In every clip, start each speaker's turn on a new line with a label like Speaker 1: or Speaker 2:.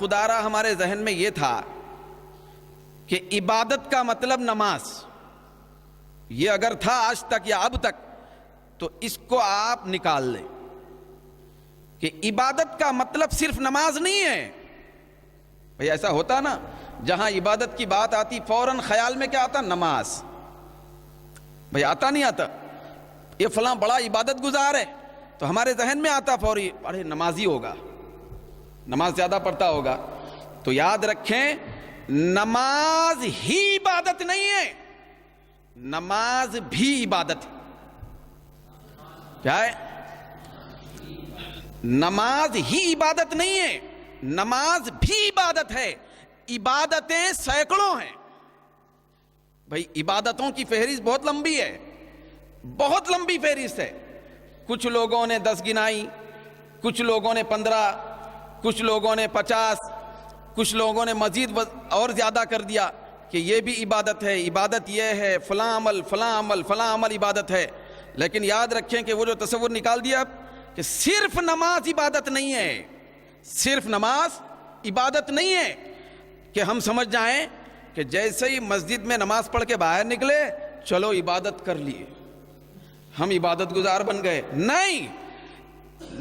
Speaker 1: خدا را ہمارے ذہن میں یہ تھا کہ عبادت کا مطلب نماز، یہ اگر تھا آج تک یا اب تک، تو اس کو آپ نکال لیں کہ عبادت کا مطلب صرف نماز نہیں ہے۔ بھئی ایسا ہوتا نا، جہاں عبادت کی بات آتی فوراً خیال میں کیا آتا؟ نماز۔ بھئی آتا نہیں آتا؟ یہ فلاں بڑا عبادت گزار ہے تو ہمارے ذہن میں آتا فوری، ارے نمازی ہوگا، نماز زیادہ پڑھتا ہوگا۔ تو یاد رکھیں، نماز ہی عبادت نہیں ہے، نماز بھی عبادت ہے۔ کیا ہے؟ نماز ہی عبادت نہیں ہے، نماز بھی عبادت ہے۔ عبادتیں سینکڑوں ہیں بھائی، عبادتوں کی فہرست بہت لمبی ہے، بہت لمبی فہرست ہے۔ کچھ لوگوں نے 10 گنائی، کچھ لوگوں نے 15، کچھ لوگوں نے 50، کچھ لوگوں نے مزید اور زیادہ کر دیا کہ یہ بھی عبادت ہے، عبادت یہ ہے، فلاں عمل فلاں عمل فلاں عمل عبادت ہے۔ لیکن یاد رکھیں کہ وہ جو تصور نکال دیا کہ صرف نماز عبادت نہیں ہے، صرف نماز عبادت نہیں ہے، کہ ہم سمجھ جائیں کہ جیسے ہی مسجد میں نماز پڑھ کے باہر نکلے چلو عبادت کر لیے، ہم عبادت گزار بن گئے۔ نہیں،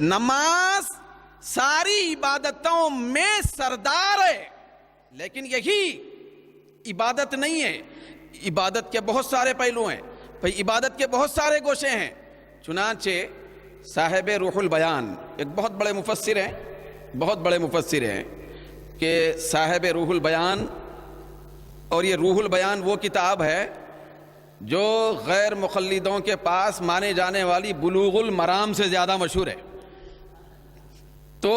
Speaker 1: نماز ساری عبادتوں میں سردار ہے، لیکن یہی عبادت نہیں ہے۔ عبادت کے بہت سارے پہلو ہیں بھئی، عبادت کے بہت سارے گوشے ہیں۔ چنانچہ صاحب روح البیان ایک بہت بڑے مفسر ہیں، بہت بڑے مفسر ہیں، کہ صاحب روح البیان، اور یہ روح البیان وہ کتاب ہے جو غیر مقلدوں کے پاس مانے جانے والی بلوغ المرام سے زیادہ مشہور ہے۔ تو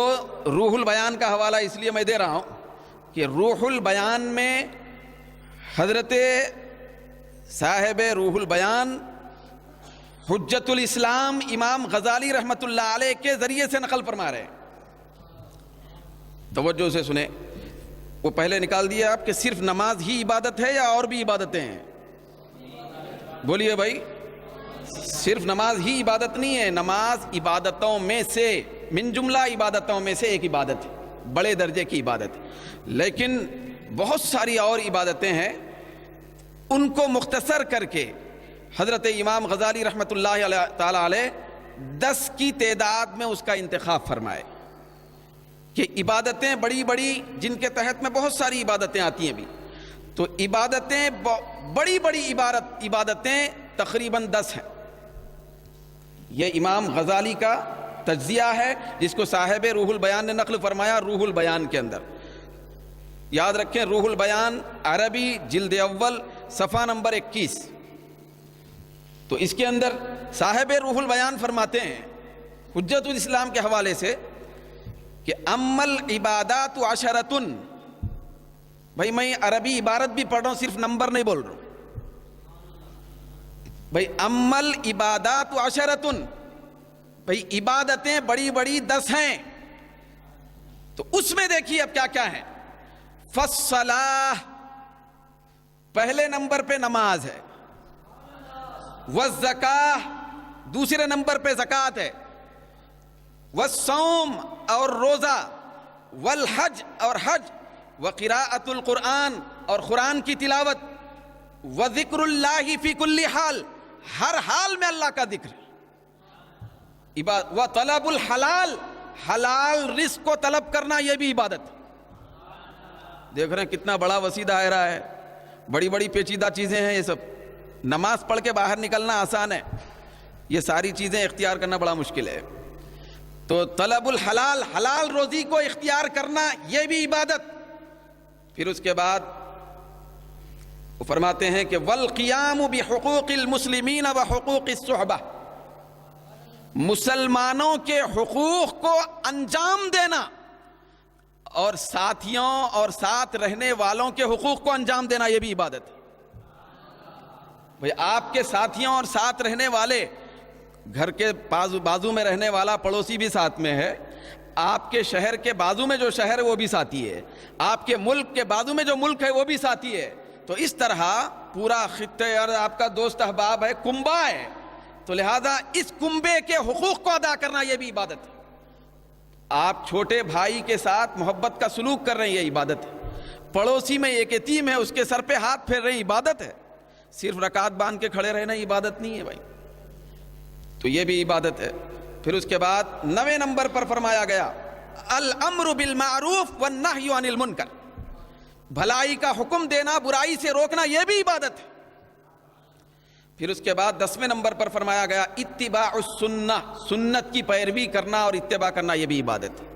Speaker 1: روح البیان کا حوالہ اس لیے میں دے رہا ہوں کہ روح البیان میں حضرت صاحب روح البیان حجت الاسلام امام غزالی رحمت اللہ علیہ کے ذریعے سے نقل فرما رہے ہیں۔ توجہ سے سنیں، وہ پہلے نکال دیا آپ کہ صرف نماز ہی عبادت ہے یا اور بھی عبادتیں ہیں؟ بولیے بھائی، صرف نماز ہی عبادت نہیں ہے، نماز عبادتوں میں سے، من جملہ عبادتوں میں سے ایک عبادت ہے، بڑے درجے کی عبادت ہے۔ لیکن بہت ساری اور عبادتیں ہیں، ان کو مختصر کر کے حضرت امام غزالی رحمت اللہ تعالی علیہ 10 کی تعداد میں اس کا انتخاب فرمائے کہ عبادتیں بڑی بڑی، جن کے تحت میں بہت ساری عبادتیں آتی ہیں بھی، تو عبادتیں بڑی بڑی عبادتیں تقریباً 10 ہیں۔ یہ امام غزالی کا تجزیہ ہے جس کو صاحب روح البیان نے نقل فرمایا روح البیان کے اندر۔ یاد رکھیں، روح البیان عربی جلد اول صفحہ نمبر 21، تو اس کے اندر صاحب روح البیان فرماتے ہیں حجت الاسلام کے حوالے سے کہ امل عبادات عشرتن، بھائی میں عربی عبارت بھی پڑھ رہا ہوں، صرف نمبر نہیں بول رہا ہوں بھائی، امل عبادات عشرتن، بھائی عبادتیں بڑی بڑی 10 ہیں۔ تو اس میں دیکھیے اب کیا کیا ہے۔ فالصلاۃ، پہلے نمبر پہ نماز ہے، والزکاۃ، دوسرے نمبر پہ زکوٰۃ ہے، والصوم اور روزہ، والحج اور حج، وقراءۃ القرآن اور قرآن کی تلاوت، وذکر اللہ فی کل حال، ہر حال میں اللہ کا ذکر، وطلب الحلال، حلال رزق کو طلب کرنا، یہ بھی عبادت۔ دیکھ رہے ہیں کتنا بڑا وسیع دائرہ ہے، بڑی بڑی پیچیدہ چیزیں ہیں یہ سب۔ نماز پڑھ کے باہر نکلنا آسان ہے، یہ ساری چیزیں اختیار کرنا بڑا مشکل ہے۔ تو طلب الحلال، حلال روزی کو اختیار کرنا، یہ بھی عبادت۔ پھر اس کے بعد وہ فرماتے ہیں کہ والقیام بحقوق المسلمین وحقوق الصحبہ، مسلمانوں کے حقوق کو انجام دینا اور ساتھیوں اور ساتھ رہنے والوں کے حقوق کو انجام دینا، یہ بھی عبادت ہے۔ بھئی آپ کے ساتھیوں اور ساتھ رہنے والے، گھر کے بازو میں رہنے والا پڑوسی بھی ساتھ میں ہے، آپ کے شہر کے بازو میں جو شہر ہے وہ بھی ساتھی ہے، آپ کے ملک کے بازو میں جو ملک ہے وہ بھی ساتھی ہے۔ تو اس طرح پورا خطے اور آپ کا دوست احباب ہے، کنبہ ہے، تو لہذا اس کنبے کے حقوق کو ادا کرنا یہ بھی عبادت ہے۔ آپ چھوٹے بھائی کے ساتھ محبت کا سلوک کر رہے ہیں، یہ عبادت ہے۔ پڑوسی میں ایک یتیم ہے، اس کے سر پہ ہاتھ پھیر رہے ہیں، عبادت ہے۔ صرف رکعت باندھ کے کھڑے رہنا عبادت نہیں ہے بھائی، تو یہ بھی عبادت ہے۔ پھر اس کے بعد 9 نمبر پر فرمایا گیا الامر بالمعروف والنہی عن المنکر، بھلائی کا حکم دینا، برائی سے روکنا، یہ بھی عبادت ہے۔ پھر اس کے بعد 10ویں نمبر پر فرمایا گیا اتباع السنہ، سنت کی پیروی کرنا اور اتباع کرنا، یہ بھی عبادت ہے۔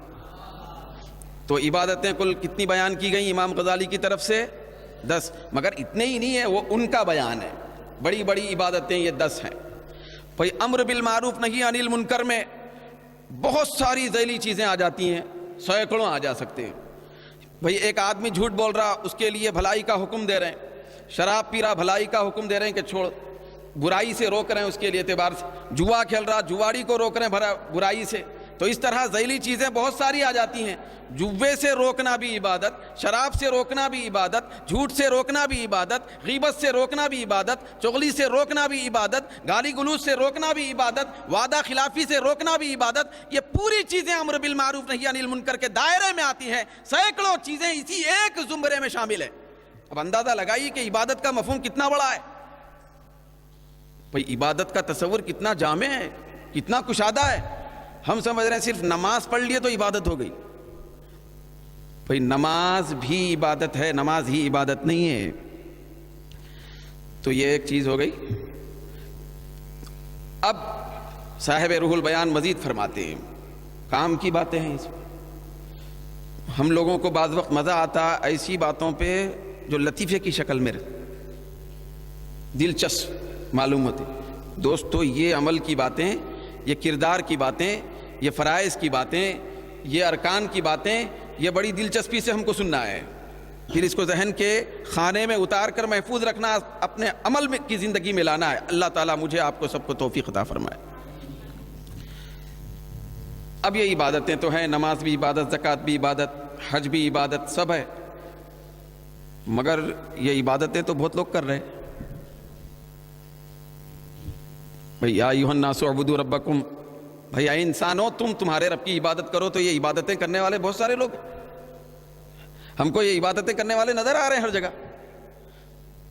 Speaker 1: تو عبادتیں کل کتنی بیان کی گئیں امام غزالی کی طرف سے؟ 10، مگر اتنے ہی نہیں ہے، وہ ان کا بیان ہے، بڑی بڑی عبادتیں یہ 10 ہیں۔ بھائی امر بالمعروف نہی عن المنکر میں بہت ساری ذیلی چیزیں آ جاتی ہیں، سینکڑوں آ جا سکتے ہیں۔ بھائی ایک آدمی جھوٹ بول رہا، اس کے لیے بھلائی کا حکم دے رہے ہیں، شراب پی رہا، بھلائی کا حکم دے رہے ہیں کہ چھوڑ، برائی سے روک رہے ہیں اس کے لیے اعتبار سے، جوا کھیل رہا، جواڑی کو روک رہے ہیں برائی سے۔ تو اس طرح ذیلی چیزیں بہت ساری آ جاتی ہیں۔ جوے سے روکنا بھی عبادت، شراب سے روکنا بھی عبادت، جھوٹ سے روکنا بھی عبادت، غیبت سے روکنا بھی عبادت، چغلی سے روکنا بھی عبادت، گالی گلوچ سے روکنا بھی عبادت، وعدہ خلافی سے روکنا بھی عبادت۔ یہ پوری چیزیں امر بالمعروف نہی عن المنکر کے دائرے میں آتی ہیں، سینکڑوں چیزیں اسی ایک زمرے میں شامل ہیں۔ اب اندازہ لگائیے کہ عبادت کا مفہوم کتنا بڑا ہے۔ بھئی عبادت کا تصور کتنا جامع ہے، کتنا کشادہ ہے۔ ہم سمجھ رہے ہیں صرف نماز پڑھ لیے تو عبادت ہو گئی، بھئی نماز بھی عبادت ہے، نماز ہی عبادت نہیں ہے۔ تو یہ ایک چیز ہو گئی۔ اب صاحب روح البیان مزید فرماتے ہیں، کام کی باتیں ہیں اس میں۔ ہم لوگوں کو بعض وقت مزہ آتا ایسی باتوں پہ جو لطیفے کی شکل میں دلچسپ معلوم ہوتی۔ دوستو یہ عمل کی باتیں، یہ کردار کی باتیں، یہ فرائض کی باتیں، یہ ارکان کی باتیں، یہ بڑی دلچسپی سے ہم کو سننا ہے، پھر اس کو ذہن کے خانے میں اتار کر محفوظ رکھنا، اپنے عمل میں کی زندگی میں لانا ہے۔ اللہ تعالیٰ مجھے آپ کو سب کو توفیق عطا فرمائے۔ اب یہ عبادتیں تو ہیں، نماز بھی عبادت، زکوٰۃ بھی عبادت، حج بھی عبادت، سب ہے، مگر یہ عبادتیں تو بہت لوگ کر رہے ہیں۔ بھئی یا ایھا الناس اعبدوا ربکم، بھئی اے انسانوں تم تمہارے رب کی عبادت کرو۔ تو یہ عبادتیں کرنے والے بہت سارے لوگ ہیں، ہم کو یہ عبادتیں کرنے والے نظر آ رہے ہیں ہر جگہ۔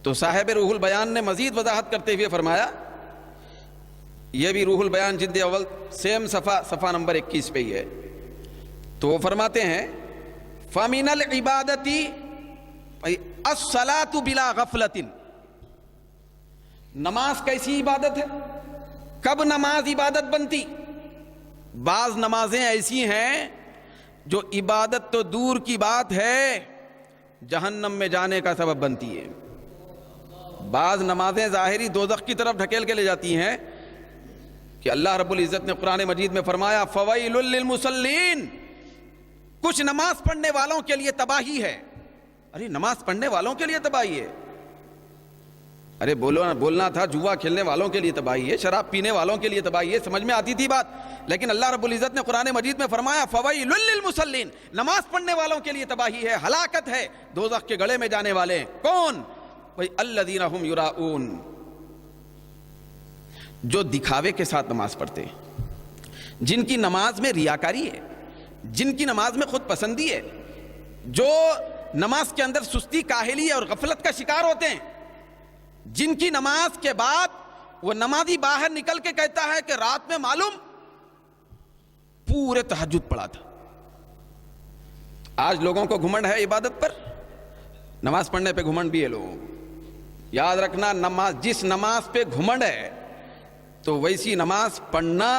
Speaker 1: تو صاحب روح البیان نے مزید وضاحت کرتے ہوئے فرمایا، یہ بھی روح البیان جلد اول سیم صفحہ نمبر 21 پہ ہی ہے۔ تو وہ فرماتے ہیں فَمِنَ الْعِبَادَةِ الصَّلَاةُ بِلَا غَفْلَةٍ، نماز کیسی عبادت ہے؟ کب نماز عبادت بنتی؟ بعض نمازیں ایسی ہیں جو عبادت تو دور کی بات ہے جہنم میں جانے کا سبب بنتی ہے۔ بعض نمازیں ظاہری دوزخ کی طرف ڈھکیل کے لے جاتی ہیں کہ اللہ رب العزت نے قرآن مجید میں فرمایا فَوَيْلٌ لِّلْمُصَلِّينَ، کچھ نماز پڑھنے والوں کے لیے تباہی ہے۔ ارے نماز پڑھنے والوں کے لیے تباہی ہے؟ ارے بولنا تھا جوا کھیلنے والوں کے لیے تباہی ہے، شراب پینے والوں کے لیے تباہی ہے، سمجھ میں آتی تھی بات، لیکن اللہ رب العزت نے قرآن مجید میں فرمایا فَوَيْلٌ لِّلْمُصَلِّينَ، نماز پڑھنے والوں کے لیے تباہی ہے، ہلاکت ہے، دوزخ کے گڑھے میں جانے والے ہیں۔ کون؟ بھئی الذین ھم یراؤون، جو دکھاوے کے ساتھ نماز پڑھتے ہیں، جن کی نماز میں ریاکاری ہے، جن کی نماز میں خود پسندی ہے، جو نماز کے اندر سستی، کاہلی اور غفلت کا شکار ہوتے ہیں، جن کی نماز کے بعد وہ نمازی باہر نکل کے کہتا ہے کہ رات میں معلوم پورے تہجد پڑھا تھا۔ آج لوگوں کو گھمنڈ ہے عبادت پر، نماز پڑھنے پہ گھمنڈ بھی ہے لوگوں کو۔ یاد رکھنا، نماز جس نماز پہ گھمنڈ ہے تو ویسی نماز پڑھنا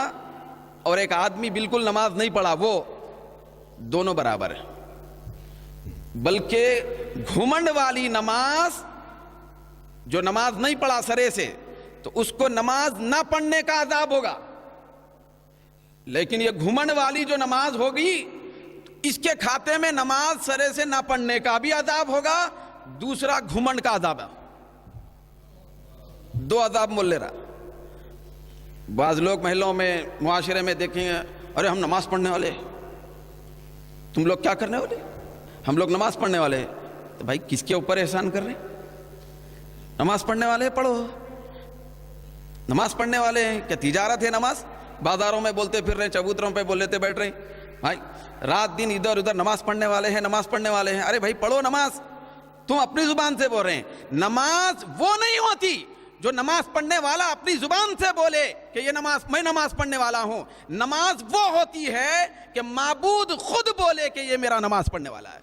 Speaker 1: اور ایک آدمی بالکل نماز نہیں پڑھا، وہ دونوں برابر ہیں۔ بلکہ گھمنڈ والی نماز، جو نماز نہیں پڑھا سرے سے، تو اس کو نماز نہ پڑھنے کا عذاب ہوگا، لیکن یہ گھمنڈ والی جو نماز ہوگی اس کے کھاتے میں نماز سرے سے نہ پڑھنے کا بھی عذاب ہوگا، دوسرا گھمنڈ کا عذاب ہے۔ دو عذاب مول لے رہا۔ بعض لوگ محلوں میں، معاشرے میں دیکھیں گے، ارے ہم نماز پڑھنے والے، تم لوگ کیا کرنے والے؟ ہم لوگ نماز پڑھنے والے ہیں۔ تو بھائی کس کے اوپر احسان کر رہے ہیں؟ نماز پڑھنے والے پڑھو، نماز پڑھنے والے ہیں، کیا تجارت ہے نماز؟ بازاروں میں بولتے پھر رہے ہیں، چبوتروں پہ بول لیتے بیٹھ رہے ہیں، بھائی رات دن ادھر ادھر نماز پڑھنے والے ہیں، نماز پڑھنے والے ہیں. ارے بھائی پڑھو نماز. تم اپنی زبان سے بول رہے ہیں. نماز وہ نہیں ہوتی جو نماز پڑھنے والا اپنی زبان سے بولے کہ یہ نماز، میں نماز پڑھنے والا ہوں. نماز وہ ہوتی ہے کہ معبود خود بولے کہ یہ میرا نماز پڑھنے والا ہے.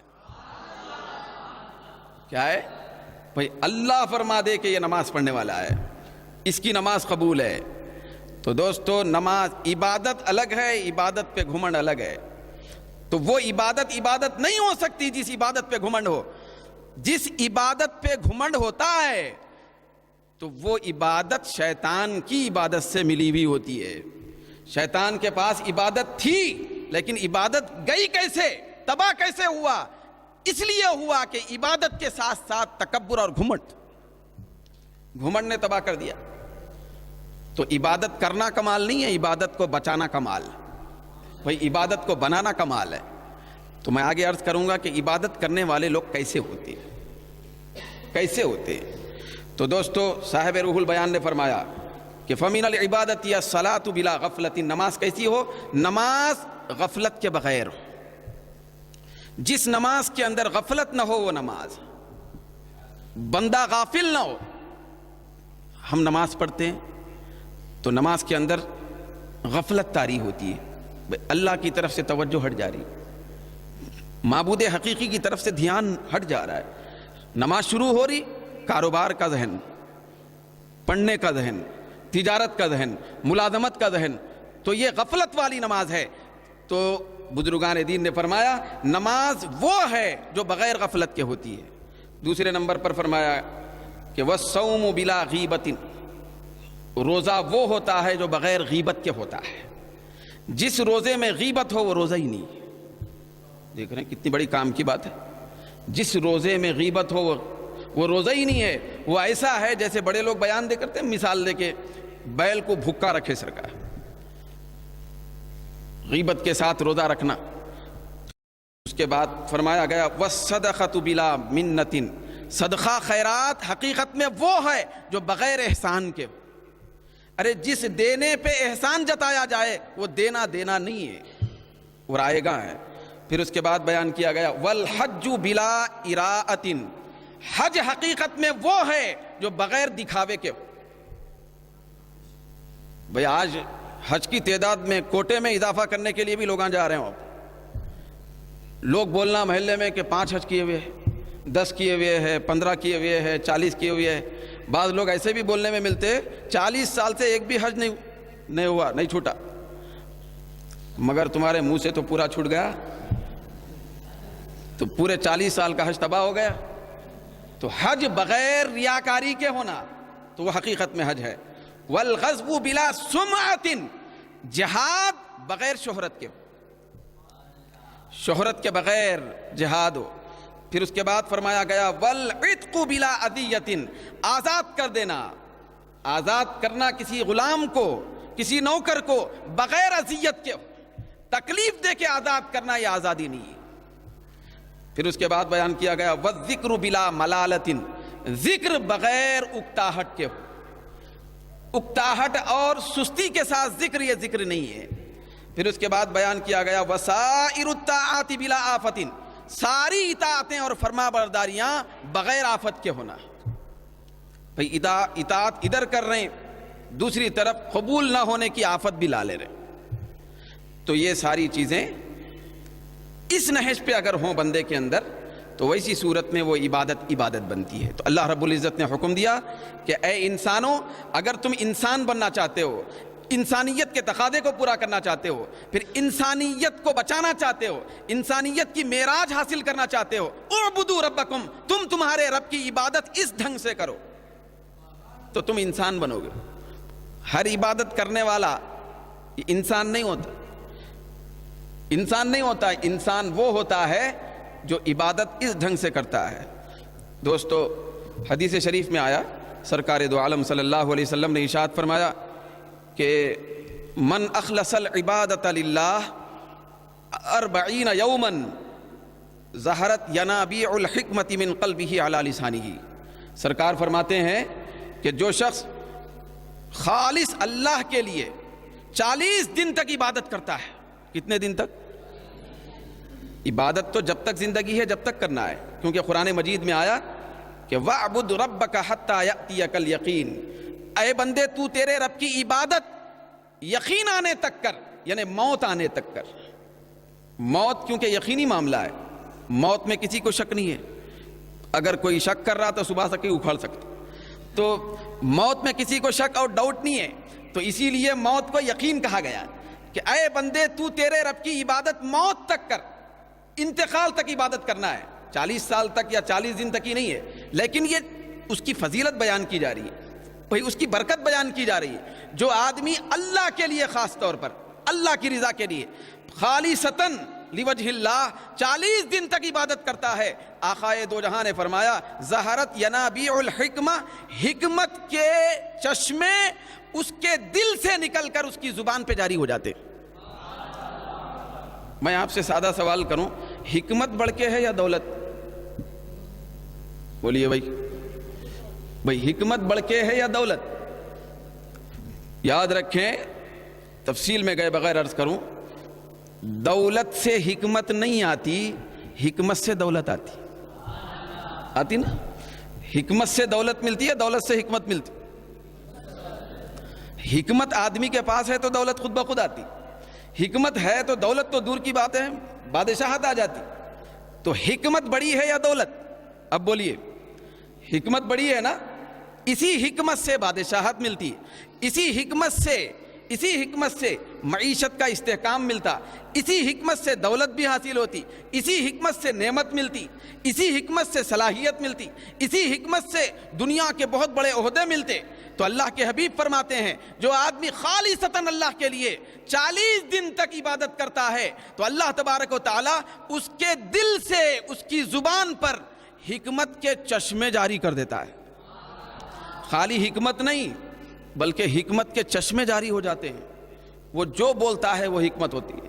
Speaker 1: کیا ہے بھائی؟ اللہ فرما دے کہ یہ نماز پڑھنے والا ہے، اس کی نماز قبول ہے. تو دوستو نماز عبادت الگ ہے، عبادت پہ گھمنڈ الگ ہے. تو وہ عبادت نہیں ہو سکتی جس عبادت پہ گھمنڈ ہو. جس عبادت پہ گھمنڈ ہوتا ہے تو وہ عبادت شیطان کی عبادت سے ملی ہوئی ہوتی ہے. شیطان کے پاس عبادت تھی لیکن عبادت گئی کیسے، تباہ کیسے ہوا؟ اس لیے ہوا کہ عبادت کے ساتھ ساتھ تکبر اور گھمنڈ نے تباہ کر دیا. تو عبادت کرنا کمال نہیں ہے، عبادت کو بچانا کمال. بھائی عبادت کو بنانا کمال ہے. تو میں آگے عرض کروں گا کہ عبادت کرنے والے لوگ کیسے ہوتے ہیں، کیسے ہوتے ہیں. تو دوستو صاحب روح البیان نے فرمایا کہ فَمِنَ الْعِبَادَةِ الصَّلَاةُ بِلَا غَفْلَةٍ. نماز کیسی ہو؟ نماز غفلت کے بغیر. جس نماز کے اندر غفلت نہ ہو وہ نماز. بندہ غافل نہ ہو. ہم نماز پڑھتے ہیں تو نماز کے اندر غفلت طاری ہوتی ہے، اللہ کی طرف سے توجہ ہٹ جا رہی، معبود حقیقی کی طرف سے دھیان ہٹ جا رہا ہے. نماز شروع ہو رہی، کاروبار کا ذہن، پڑھنے کا ذہن، تجارت کا ذہن، ملازمت کا ذہن. تو یہ غفلت والی نماز ہے. تو بزرگان دین نے فرمایا نماز وہ ہے جو بغیر غفلت کے ہوتی ہے. دوسرے نمبر پر فرمایا کہ وَالصَّوْمُ بِلَا غِیبَةٍ. روزہ وہ ہوتا ہے جو بغیر غیبت کے ہوتا ہے. جس روزے میں غیبت ہو وہ روزہ ہی نہیں. دیکھ رہے ہیں کتنی بڑی کام کی بات ہے. جس روزے میں غیبت ہو وہ روزہ ہی نہیں ہے. وہ ایسا ہے جیسے بڑے لوگ بیان دے کرتے ہیں، مثال دے کے بیل کو بھوکا رکھے سرکار. غیبت کے ساتھ روزہ رکھنا. اس کے بعد فرمایا گیا وَالصَّدَقَةُ بِلَا مِنَّةٍ. صدقہ خیرات حقیقت میں وہ ہے جو بغیر احسان کے. ارے جس دینے پہ احسان جتایا جائے وہ دینا نہیں ہے، وہ رائے گاہ ہے. پھر اس کے بعد بیان کیا گیا وَالْحَجُّ بِلَا إِرَاءَةٍ. حج حقیقت میں وہ ہے جو بغیر دکھاوے کے. بھئی آج حج کی تعداد میں کوٹے میں اضافہ کرنے کے لیے بھی لوگ جا رہے ہوں. لوگ بولنا محلے میں کہ 5 حج کیے ہوئے ہیں، 10 کیے ہوئے ہیں، 15 کیے ہوئے ہیں، 40 کیے ہوئے ہیں. بعض لوگ ایسے بھی بولنے میں ملتے 40 سال سے ایک بھی حج نہیں ہوا، نہیں چھوٹا. مگر تمہارے منہ سے تو پورا چھوٹ گیا، تو پورے 40 سال کا حج تباہ ہو گیا. تو حج بغیر ریاکاری کے ہونا تو وہ حقیقت میں حج ہے. والغزو بلا سمعت. جہاد بغیر شہرت کے، شہرت کے بغیر جہاد ہو. پھر اس کے بعد فرمایا گیا والعتق بلا اذیت. آزاد کر دینا، آزاد کرنا کسی غلام کو، کسی نوکر کو بغیر اذیت کے، تکلیف دے کے آزاد کرنا یہ آزادی نہیں. پھر اس کے بعد بیان کیا گیا والذکر بلا ملالت. ذکر بغیر اکتاہٹ کے. اکتاہٹ اور سستی کے ساتھ ذکر، یہ ذکر نہیں ہے. پھر اس کے بعد بیان کیا گیا وسائر الطاعات بلا آفت. ساری اطاعتیں اور فرما برداریاں بغیر آفت کے ہونا. بھئی اطاعت ادھر کر رہے ہیں، دوسری طرف قبول نہ ہونے کی آفت بھی لا لے رہے. تو یہ ساری چیزیں اس نہج پہ اگر ہوں بندے کے اندر تو ویسی صورت میں وہ عبادت بنتی ہے. تو اللہ رب العزت نے حکم دیا کہ اے انسانوں، اگر تم انسان بننا چاہتے ہو، انسانیت کے تقاضے کو پورا کرنا چاہتے ہو، پھر انسانیت کو بچانا چاہتے ہو، انسانیت کی معراج حاصل کرنا چاہتے ہو، اعبدوا ربکم. تم تمہارے رب کی عبادت اس ڈھنگ سے کرو تو تم انسان بنو گے. ہر عبادت کرنے والا انسان نہیں ہوتا. انسان نہیں ہوتا. انسان وہ ہوتا ہے جو عبادت اس ڈھنگ سے کرتا ہے. دوستو حدیث شریف میں آیا، سرکار دو عالم صلی اللہ علیہ وسلم نے ارشاد فرمایا کہ من اخلص العبادت للہ 40 یوما ظہرت ینابیع الحکمت من قلبہ علی لسانہ. سرکار فرماتے ہیں کہ جو شخص خالص اللہ کے لیے 40 دن تک عبادت کرتا ہے. کتنے دن تک؟ عبادت تو جب تک زندگی ہے جب تک کرنا ہے، کیونکہ قرآن مجید میں آیا کہ وَاعْبُدْ رَبَّكَ حَتَّى يَأْتِيَكَ الْيَقِينُ، اے بندے تو تیرے رب کی عبادت یقین آنے تک کر، یعنی موت آنے تک کر۔ موت کیونکہ یقینی معاملہ ہے، موت میں کسی کو شک نہیں ہے، اگر کوئی شک کر رہا تو صبح تک ہی اکھاڑ سکتا، تو موت میں کسی کو شک اور ڈاؤٹ نہیں ہے، تو اسی لیے موت کو یقین کہا گیا کہ اے بندے تو تیرے رب کی عبادت موت تک کر، انتقال تک عبادت کرنا ہے، 40 سال تک یا 40 دن تک ہی نہیں ہے، لیکن یہ اس کی فضیلت بیان کی جا رہی ہے، بھئی اس کی برکت بیان کی جا رہی ہے۔ جو آدمی اللہ کے لیے، خاص طور پر اللہ کی رضا کے لیے خالصتاً لوجہ اللہ 40 دن تک عبادت کرتا ہے، آقائے دو جہاں نے فرمایا ظہرت ینابیع الحکمہ، حکمت کے چشمے اس کے دل سے نکل کر اس کی زبان پہ جاری ہو جاتے۔ میں آپ سے سادہ سوال کروں، حکمت بڑھ کے ہے یا دولت؟ بولیے بھائی حکمت بڑھ کے ہے یا دولت؟ یاد رکھیں، تفصیل میں گئے بغیر عرض کروں، دولت سے حکمت نہیں آتی، حکمت سے دولت آتی نا، حکمت سے دولت ملتی ہے، دولت سے حکمت ملتی۔ حکمت آدمی کے پاس ہے تو دولت خود بخود آتی، حکمت ہے تو دولت تو دور کی بات ہے، بادشاہت آ جاتی۔ تو حکمت بڑی ہے یا دولت؟ اب بولیے، حکمت بڑی ہے نا، اسی حکمت سے بادشاہت ملتی، اسی حکمت سے معیشت کا استحکام ملتا، اسی حکمت سے دولت بھی حاصل ہوتی، اسی حکمت سے نعمت ملتی، اسی حکمت سے صلاحیت ملتی، اسی حکمت سے دنیا کے بہت بڑے عہدے ملتے۔ تو اللہ کے حبیب فرماتے ہیں جو آدمی خالصتاً اللہ کے لیے 40 دن تک عبادت کرتا ہے تو اللہ تبارک و تعالی اس کے دل سے، اس کی زبان پر حکمت کے چشمے جاری کر دیتا ہے۔ خالی حکمت نہیں بلکہ حکمت کے چشمے جاری ہو جاتے ہیں، وہ جو بولتا ہے وہ حکمت ہوتی ہے،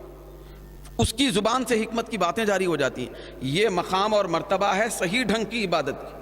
Speaker 1: اس کی زبان سے حکمت کی باتیں جاری ہو جاتی ہیں۔ یہ مقام اور مرتبہ ہے صحیح ڈھنگ کی عبادت کی۔